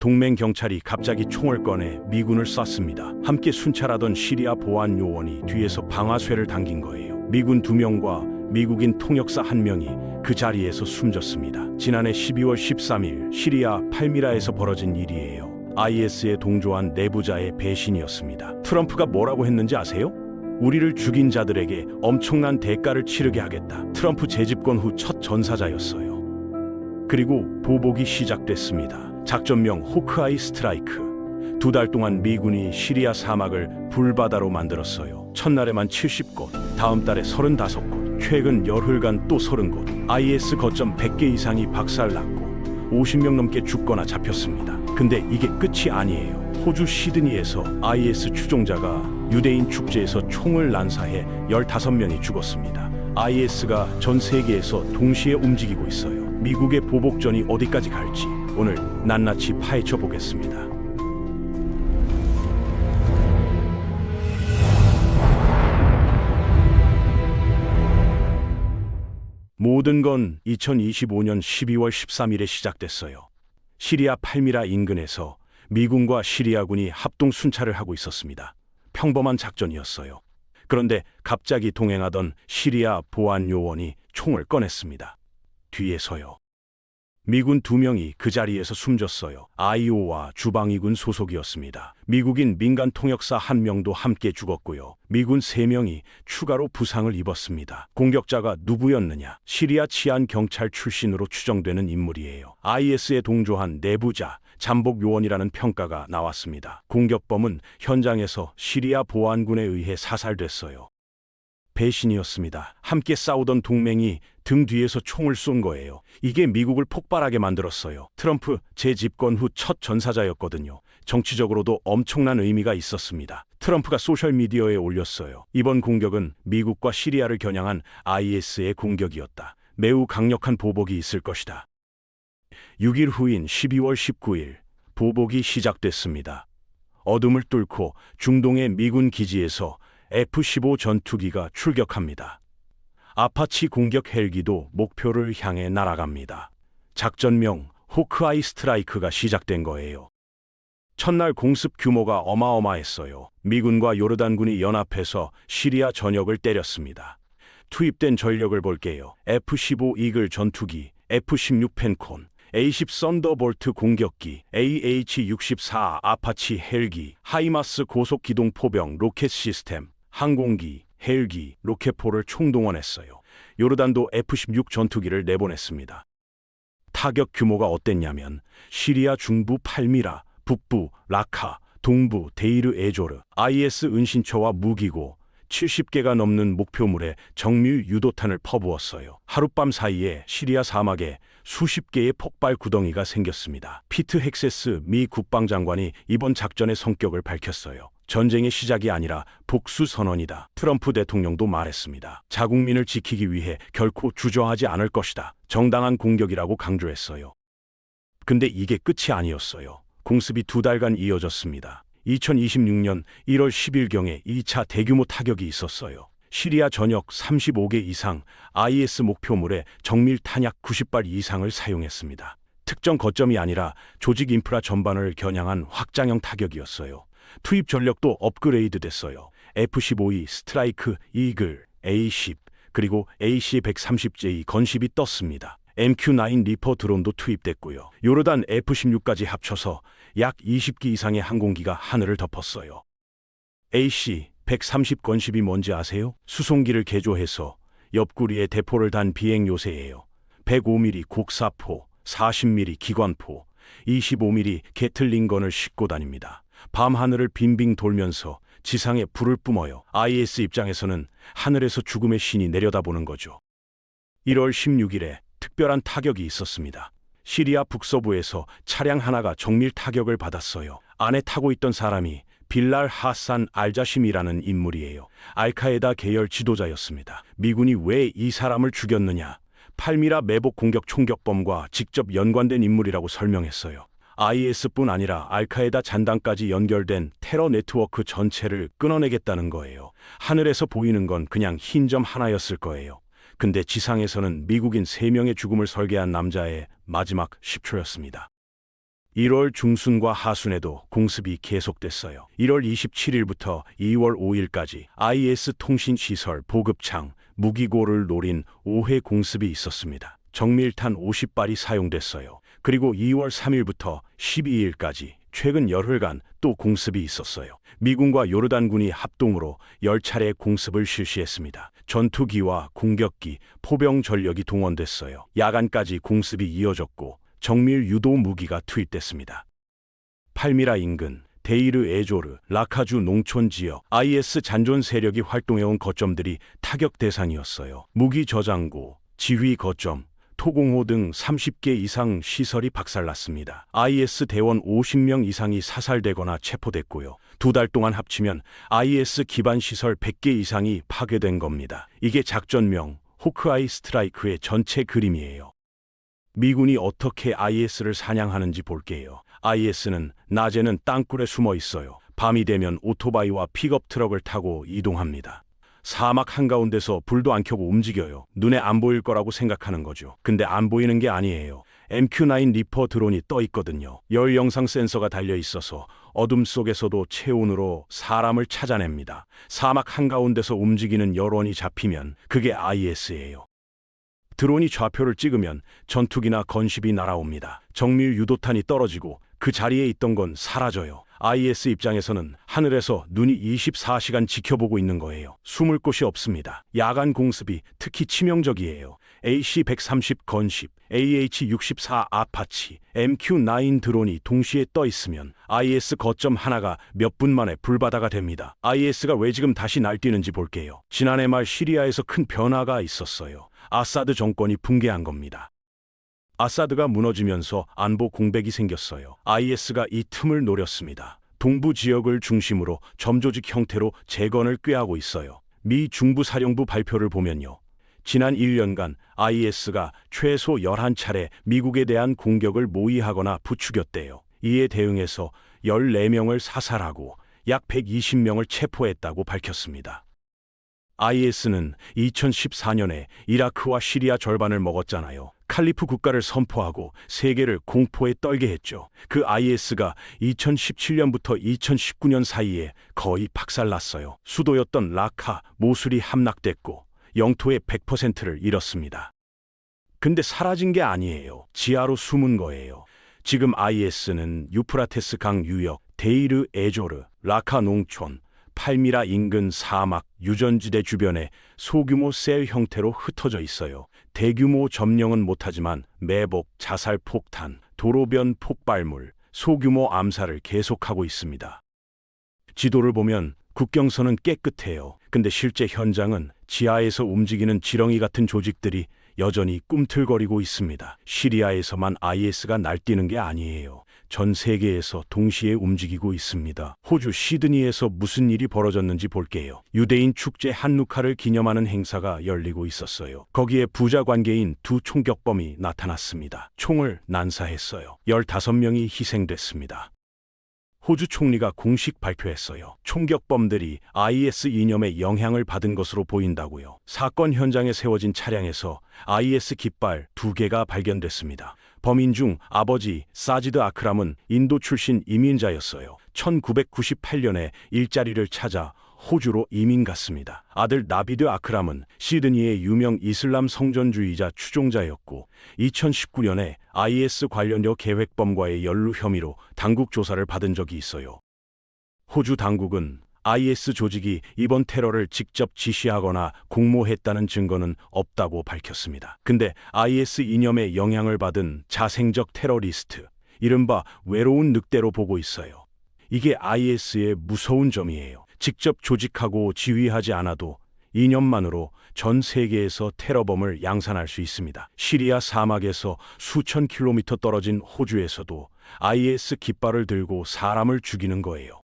동맹 경찰이 갑자기 총을 꺼내 미군을 쐈습니다. 함께 순찰하던 시리아 보안 요원이 뒤에서 방아쇠를 당긴 거예요. 미군 2명과 미국인 통역사 1명이 그 자리에서 숨졌습니다. 지난해 12월 13일 시리아 팔미라에서 벌어진 일이에요. IS에 동조한 내부자의 배신이었습니다. 트럼프가 뭐라고 했는지 아세요? 우리를 죽인 자들에게 엄청난 대가를 치르게 하겠다. 트럼프 재집권 후 첫 전사자였어요. 그리고 보복이 시작됐습니다. 작전명 호크아이 스트라이크. 2달 동안 미군이 시리아 사막을 불바다로 만들었어요. 첫날에만 70곳, 다음 달에 35곳, 최근 열흘간 또 30곳. IS 거점 100개 이상이 박살났고 50명 넘게 죽거나 잡혔습니다. 근데 이게 끝이 아니에요. 호주 시드니에서 IS 추종자가 유대인 축제에서 총을 난사해 15명이 죽었습니다. IS가 전 세계에서 동시에 움직이고 있어요. 미국의 보복전이 어디까지 갈지 오늘 낱낱이 파헤쳐 보겠습니다. 모든 건 2025년 12월 13일에 시작됐어요. 시리아 팔미라 인근에서 미군과 시리아군이 합동 순찰을 하고 있었습니다. 평범한 작전이었어요. 그런데 갑자기 동행하던 시리아 보안 요원이 총을 꺼냈습니다. 뒤에서요. 미군 2명이 그 자리에서 숨졌어요. 아이오와 주방위군 소속이었습니다. 미국인 민간 통역사 1명도 함께 죽었고요. 미군 3명이 추가로 부상을 입었습니다. 공격자가 누구였느냐? 시리아 치안 경찰 출신으로 추정되는 인물이에요. IS에 동조한 내부자, 잠복 요원이라는 평가가 나왔습니다. 공격범은 현장에서 시리아 보안군에 의해 사살됐어요. 배신이었습니다. 함께 싸우던 동맹이 등 뒤에서 총을 쏜 거예요. 이게 미국을 폭발하게 만들었어요. 트럼프 재집권 후 첫 전사자였거든요. 정치적으로도 엄청난 의미가 있었습니다. 트럼프가 소셜미디어에 올렸어요. 이번 공격은 미국과 시리아를 겨냥한 IS의 공격이었다. 매우 강력한 보복이 있을 것이다. 6일 후인 12월 19일 보복이 시작됐습니다. 어둠을 뚫고 중동의 미군 기지에서 F-15 전투기가 출격합니다. 아파치 공격 헬기도 목표를 향해 날아갑니다. 작전명 호크아이 스트라이크가 시작된 거예요. 첫날 공습 규모가 어마어마했어요. 미군과 요르단군이 연합해서 시리아 전역을 때렸습니다. 투입된 전력을 볼게요. F-15 이글 전투기, F-16 펜콘, A-10 썬더볼트 공격기, AH-64 아파치 헬기, 하이마스 고속기동 포병 로켓 시스템, 항공기, 헬기, 로켓포를 총동원했어요. 요르단도 F-16 전투기를 내보냈습니다. 타격 규모가 어땠냐면 시리아 중부 팔미라, 북부 라카, 동부 데이르 에조르, IS 은신처와 무기고 70개가 넘는 목표물에 정밀 유도탄을 퍼부었어요. 하룻밤 사이에 시리아 사막에 수십 개의 폭발 구덩이가 생겼습니다. 피트 헥세스 미 국방장관이 이번 작전의 성격을 밝혔어요. 전쟁의 시작이 아니라 복수 선언이다. 트럼프 대통령도 말했습니다. 자국민을 지키기 위해 결코 주저하지 않을 것이다. 정당한 공격이라고 강조했어요. 근데 이게 끝이 아니었어요. 공습이 2달간 이어졌습니다. 2026년 1월 10일경에 2차 대규모 타격이 있었어요. 시리아 전역 35개 이상 IS 목표물에 정밀 탄약 90발 이상을 사용했습니다. 특정 거점이 아니라 조직 인프라 전반을 겨냥한 확장형 타격이었어요. 투입 전력도 업그레이드 됐어요. F-15E 스트라이크, 이글, A-10, 그리고 AC-130J 건십이 떴습니다. MQ-9 리퍼 드론도 투입됐고요. 요르단 F-16까지 합쳐서 약 20기 이상의 항공기가 하늘을 덮었어요. AC-130 건십이 뭔지 아세요? 수송기를 개조해서 옆구리에 대포를 단 비행 요새예요. 105mm 곡사포, 40mm 기관포, 25mm 게틀링건을 싣고 다닙니다. 밤 하늘을 빙빙 돌면서 지상에 불을 뿜어요. IS 입장에서는 하늘에서 죽음의 신이 내려다보는 거죠. 1월 16일에 특별한 타격이 있었습니다. 시리아 북서부에서 차량 하나가 정밀 타격을 받았어요. 안에 타고 있던 사람이 빌랄 하산 알자심이라는 인물이에요. 알카에다 계열 지도자였습니다. 미군이 왜 이 사람을 죽였느냐? 팔미라 매복 공격 총격범과 직접 연관된 인물이라고 설명했어요. IS뿐 아니라 알카에다 잔당까지 연결된 테러 네트워크 전체를 끊어내겠다는 거예요. 하늘에서 보이는 건 그냥 흰 점 하나였을 거예요. 근데 지상에서는 미국인 3명의 죽음을 설계한 남자의 마지막 10초였습니다. 1월 중순과 하순에도 공습이 계속됐어요. 1월 27일부터 2월 5일까지 IS 통신시설, 보급창, 무기고를 노린 5회 공습이 있었습니다. 정밀탄 50발이 사용됐어요. 그리고 2월 3일부터 12일까지 최근 열흘간 또 공습이 있었어요. 미군과 요르단군이 합동으로 10차례 공습을 실시했습니다. 전투기와 공격기, 포병 전력이 동원됐어요. 야간까지 공습이 이어졌고 정밀 유도 무기가 투입됐습니다. 팔미라 인근 데이르 에조르, 라카주 농촌 지역 IS 잔존 세력이 활동해온 거점들이 타격 대상이었어요. 무기 저장고, 지휘 거점, 토공호 등 30개 이상 시설이 박살났습니다. IS 대원 50명 이상이 사살되거나 체포됐고요. 2달 동안 합치면 IS 기반 시설 100개 이상이 파괴된 겁니다. 이게 작전명 호크아이 스트라이크의 전체 그림이에요. 미군이 어떻게 IS를 사냥하는지 볼게요. IS는 낮에는 땅굴에 숨어 있어요. 밤이 되면 오토바이와 픽업 트럭을 타고 이동합니다. 사막 한가운데서 불도 안 켜고 움직여요. 눈에 안 보일 거라고 생각하는 거죠. 근데 안 보이는 게 아니에요. MQ-9 리퍼 드론이 떠 있거든요. 열 영상 센서가 달려 있어서 어둠 속에서도 체온으로 사람을 찾아냅니다. 사막 한가운데서 움직이는 여론이 잡히면 그게 IS예요. 드론이 좌표를 찍으면 전투기나 건십이 날아옵니다. 정밀 유도탄이 떨어지고 그 자리에 있던 건 사라져요. IS 입장에서는 하늘에서 눈이 24시간 지켜보고 있는 거예요. 숨을 곳이 없습니다. 야간 공습이 특히 치명적이에요. AC-130 건십, AH-64 아파치, MQ-9 드론이 동시에 떠 있으면 IS 거점 하나가 몇 분 만에 불바다가 됩니다. IS가 왜 지금 다시 날뛰는지 볼게요. 지난해 말 시리아에서 큰 변화가 있었어요. 아사드 정권이 붕괴한 겁니다. 아사드가 무너지면서 안보 공백이 생겼어요. IS가 이 틈을 노렸습니다. 동부 지역을 중심으로 점조직 형태로 재건을 꾀하고 있어요. 미 중부사령부 발표를 보면요. 지난 1년간 IS가 최소 11차례 미국에 대한 공격을 모의하거나 부추겼대요. 이에 대응해서 14명을 사살하고 약 120명을 체포했다고 밝혔습니다. IS는 2014년에 이라크와 시리아 절반을 먹었잖아요. 칼리프 국가를 선포하고 세계를 공포에 떨게 했죠. 그 IS가 2017년부터 2019년 사이에 거의 박살났어요. 수도였던 라카, 모술이 함락됐고 영토의 100%를 잃었습니다. 근데 사라진 게 아니에요. 지하로 숨은 거예요. 지금 IS는 유프라테스 강 유역, 데이르 에조르, 라카 농촌, 팔미라 인근 사막, 유전지대 주변에 소규모 셀 형태로 흩어져 있어요. 대규모 점령은 못하지만 매복, 자살 폭탄, 도로변 폭발물, 소규모 암살을 계속하고 있습니다. 지도를 보면 국경선은 깨끗해요. 근데 실제 현장은 지하에서 움직이는 지렁이 같은 조직들이 여전히 꿈틀거리고 있습니다. 시리아에서만 IS가 날뛰는 게 아니에요. 전 세계에서 동시에 움직이고 있습니다. 호주 시드니에서 무슨 일이 벌어졌는지 볼게요. 유대인 축제 한누카를 기념하는 행사가 열리고 있었어요. 거기에 부자 관계인 두 총격범이 나타났습니다. 총을 난사했어요. 15명이 희생됐습니다. 호주 총리가 공식 발표했어요. 총격범들이 IS 이념에 영향을 받은 것으로 보인다고요. 사건 현장에 세워진 차량에서 IS 깃발 2개가 발견됐습니다. 범인 중 아버지 사지드 아크람은 인도 출신 이민자였어요. 1998년에 일자리를 찾아 호주로 이민 갔습니다. 아들 나비드 아크람은 시드니의 유명 이슬람 성전주의자 추종자였고 2019년에 IS 관련여 계획범과의 연루 혐의로 당국 조사를 받은 적이 있어요. 호주 당국은 IS 조직이 이번 테러를 직접 지시하거나 공모했다는 증거는 없다고 밝혔습니다. 근데 IS 이념에 영향을 받은 자생적 테러리스트, 이른바 외로운 늑대로 보고 있어요. 이게 IS의 무서운 점이에요. 직접 조직하고 지휘하지 않아도 이념만으로 전 세계에서 테러범을 양산할 수 있습니다. 시리아 사막에서 수천 킬로미터 떨어진 호주에서도 IS 깃발을 들고 사람을 죽이는 거예요.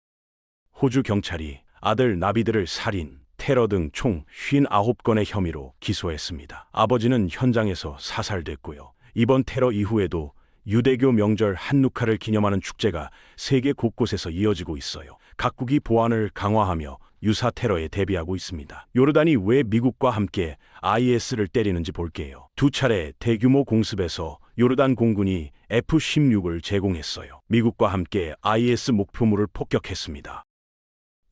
호주 경찰이 아들 나비드를 살인, 테러 등 총 59건의 혐의로 기소했습니다. 아버지는 현장에서 사살됐고요. 이번 테러 이후에도 유대교 명절 한누카를 기념하는 축제가 세계 곳곳에서 이어지고 있어요. 각국이 보안을 강화하며 유사 테러에 대비하고 있습니다. 요르단이 왜 미국과 함께 IS를 때리는지 볼게요. 2차례 대규모 공습에서 요르단 공군이 F-16을 제공했어요. 미국과 함께 IS 목표물을 폭격했습니다.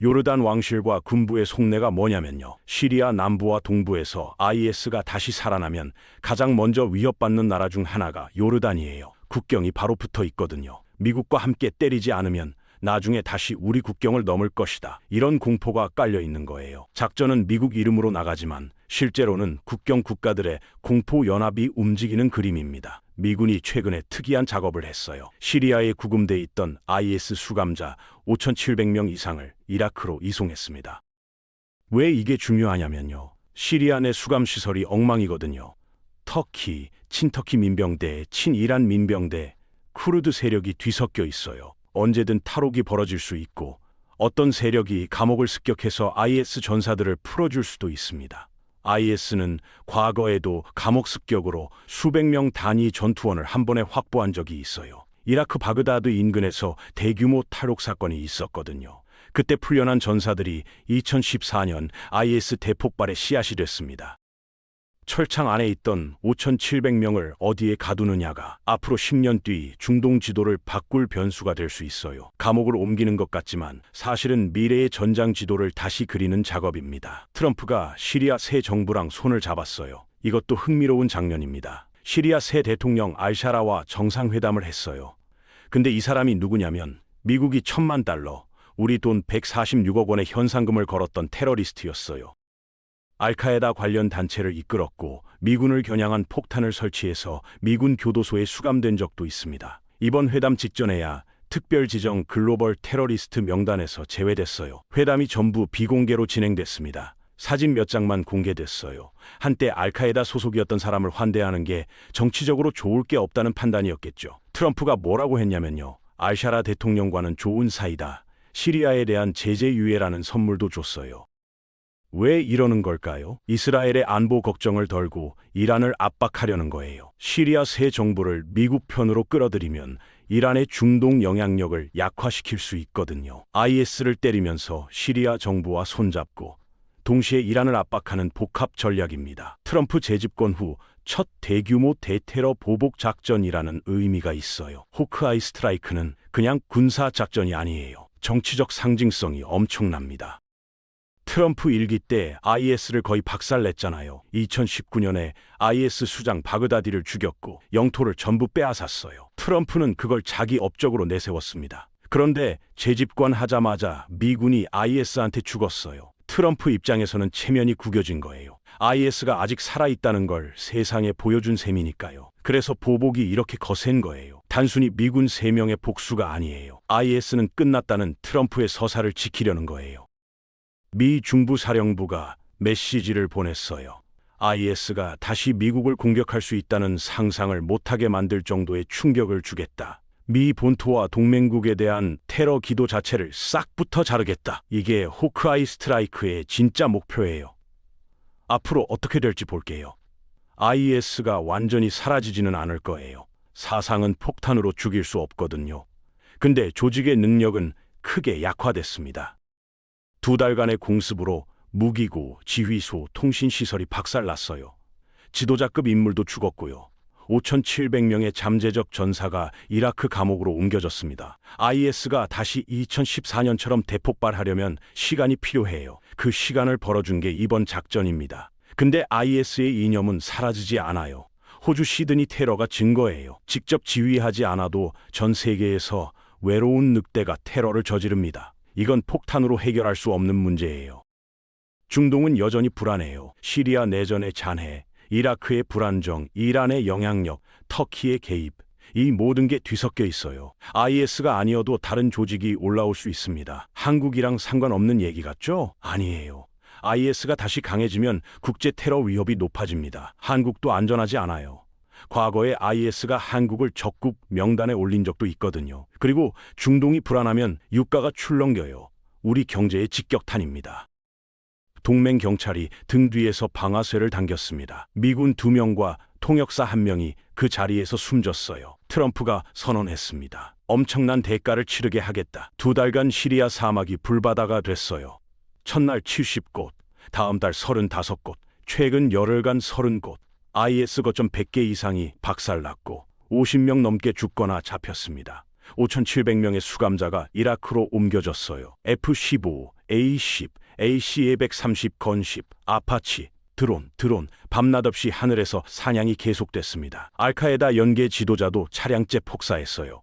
요르단 왕실과 군부의 속내가 뭐냐면요. 시리아 남부와 동부에서 IS가 다시 살아나면 가장 먼저 위협받는 나라 중 하나가 요르단이에요. 국경이 바로 붙어 있거든요. 미국과 함께 때리지 않으면 나중에 다시 우리 국경을 넘을 것이다. 이런 공포가 깔려 있는 거예요. 작전은 미국 이름으로 나가지만 실제로는 국경 국가들의 공포 연합이 움직이는 그림입니다. 미군이 최근에 특이한 작업을 했어요. 시리아에 구금돼 있던 IS 수감자 5,700명 이상을 이라크로 이송했습니다. 왜 이게 중요하냐면요. 시리아 내 수감시설이 엉망이거든요. 터키, 친터키 민병대, 친이란 민병대, 쿠르드 세력이 뒤섞여 있어요. 언제든 탈옥이 벌어질 수 있고 어떤 세력이 감옥을 습격해서 IS 전사들을 풀어줄 수도 있습니다. IS는 과거에도 감옥 습격으로 수백 명 단위 전투원을 한 번에 확보한 적이 있어요. 이라크 바그다드 인근에서 대규모 탈옥 사건이 있었거든요. 그때 풀려난 전사들이 2014년 IS 대폭발의 씨앗이 됐습니다. 철창 안에 있던 5,700명을 어디에 가두느냐가 앞으로 10년 뒤 중동 지도를 바꿀 변수가 될 수 있어요. 감옥을 옮기는 것 같지만 사실은 미래의 전장 지도를 다시 그리는 작업입니다. 트럼프가 시리아 새 정부랑 손을 잡았어요. 이것도 흥미로운 장면입니다. 시리아 새 대통령 알샤라와 정상회담을 했어요. 근데 이 사람이 누구냐면 미국이 $1,000만, 우리 돈 146억 원의 현상금을 걸었던 테러리스트였어요. 알카에다 관련 단체를 이끌었고 미군을 겨냥한 폭탄을 설치해서 미군 교도소에 수감된 적도 있습니다. 이번 회담 직전에야 특별지정 글로벌 테러리스트 명단에서 제외됐어요. 회담이 전부 비공개로 진행됐습니다. 사진 몇 장만 공개됐어요. 한때 알카에다 소속이었던 사람을 환대하는 게 정치적으로 좋을 게 없다는 판단이었겠죠. 트럼프가 뭐라고 했냐면요. 알샤라 대통령과는 좋은 사이다. 시리아에 대한 제재 유예라는 선물도 줬어요. 왜 이러는 걸까요? 이스라엘의 안보 걱정을 덜고 이란을 압박하려는 거예요. 시리아 새 정부를 미국 편으로 끌어들이면 이란의 중동 영향력을 약화시킬 수 있거든요. IS를 때리면서 시리아 정부와 손잡고 동시에 이란을 압박하는 복합 전략입니다. 트럼프 재집권 후 첫 대규모 대테러 보복 작전이라는 의미가 있어요. 호크아이 스트라이크는 그냥 군사 작전이 아니에요. 정치적 상징성이 엄청납니다. 트럼프 일기 때 IS를 거의 박살냈잖아요. 2019년에 IS 수장 바그다디를 죽였고 영토를 전부 빼앗았어요. 트럼프는 그걸 자기 업적으로 내세웠습니다. 그런데 재집권하자마자 미군이 IS한테 죽었어요. 트럼프 입장에서는 체면이 구겨진 거예요. IS가 아직 살아있다는 걸 세상에 보여준 셈이니까요. 그래서 보복이 이렇게 거센 거예요. 단순히 미군 3명의 복수가 아니에요. IS는 끝났다는 트럼프의 서사를 지키려는 거예요. 미 중부사령부가 메시지를 보냈어요. IS가 다시 미국을 공격할 수 있다는 상상을 못하게 만들 정도의 충격을 주겠다. 미 본토와 동맹국에 대한 테러 기도 자체를 싹부터 자르겠다. 이게 호크아이 스트라이크의 진짜 목표예요. 앞으로 어떻게 될지 볼게요. IS가 완전히 사라지지는 않을 거예요. 사상은 폭탄으로 죽일 수 없거든요. 근데 조직의 능력은 크게 약화됐습니다. 2달간의 공습으로 무기고, 지휘소, 통신시설이 박살났어요. 지도자급 인물도 죽었고요. 5,700명의 잠재적 전사가 이라크 감옥으로 옮겨졌습니다. IS가 다시 2014년처럼 대폭발하려면 시간이 필요해요. 그 시간을 벌어준 게 이번 작전입니다. 근데 IS의 이념은 사라지지 않아요. 호주 시드니 테러가 증거예요. 직접 지휘하지 않아도 전 세계에서 외로운 늑대가 테러를 저지릅니다. 이건 폭탄으로 해결할 수 없는 문제예요. 중동은 여전히 불안해요. 시리아 내전의 잔해, 이라크의 불안정, 이란의 영향력, 터키의 개입, 이 모든 게 뒤섞여 있어요. IS가 아니어도 다른 조직이 올라올 수 있습니다. 한국이랑 상관없는 얘기 같죠? 아니에요. IS가 다시 강해지면 국제 테러 위협이 높아집니다. 한국도 안전하지 않아요. 과거에 IS가 한국을 적국 명단에 올린 적도 있거든요. 그리고 중동이 불안하면 유가가 출렁겨요. 우리 경제의 직격탄입니다. 동맹 경찰이 등 뒤에서 방아쇠를 당겼습니다. 미군 2명과 통역사 1명이 그 자리에서 숨졌어요. 트럼프가 선언했습니다. 엄청난 대가를 치르게 하겠다. 2달간 시리아 사막이 불바다가 됐어요. 첫날 70곳, 다음 달 35곳, 최근 열흘간 30곳. IS 거점 100개 이상이 박살났고 50명 넘게 죽거나 잡혔습니다. 5,700명의 수감자가 이라크로 옮겨졌어요. F-15, A-10, AC-230 건십, 아파치, 드론, 밤낮 없이 하늘에서 사냥이 계속됐습니다. 알카에다 연계 지도자도 차량째 폭사했어요.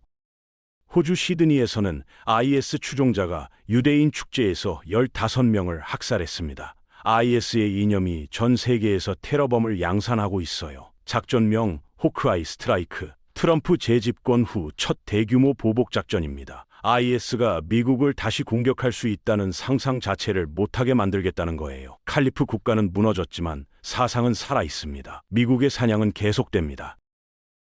호주 시드니에서는 IS 추종자가 유대인 축제에서 15명을 학살했습니다. IS의 이념이 전 세계에서 테러범을 양산하고 있어요. 작전명 호크아이 스트라이크. 트럼프 재집권 후 첫 대규모 보복 작전입니다. IS가 미국을 다시 공격할 수 있다는 상상 자체를 못하게 만들겠다는 거예요. 칼리프 국가는 무너졌지만 사상은 살아 있습니다. 미국의 사냥은 계속됩니다.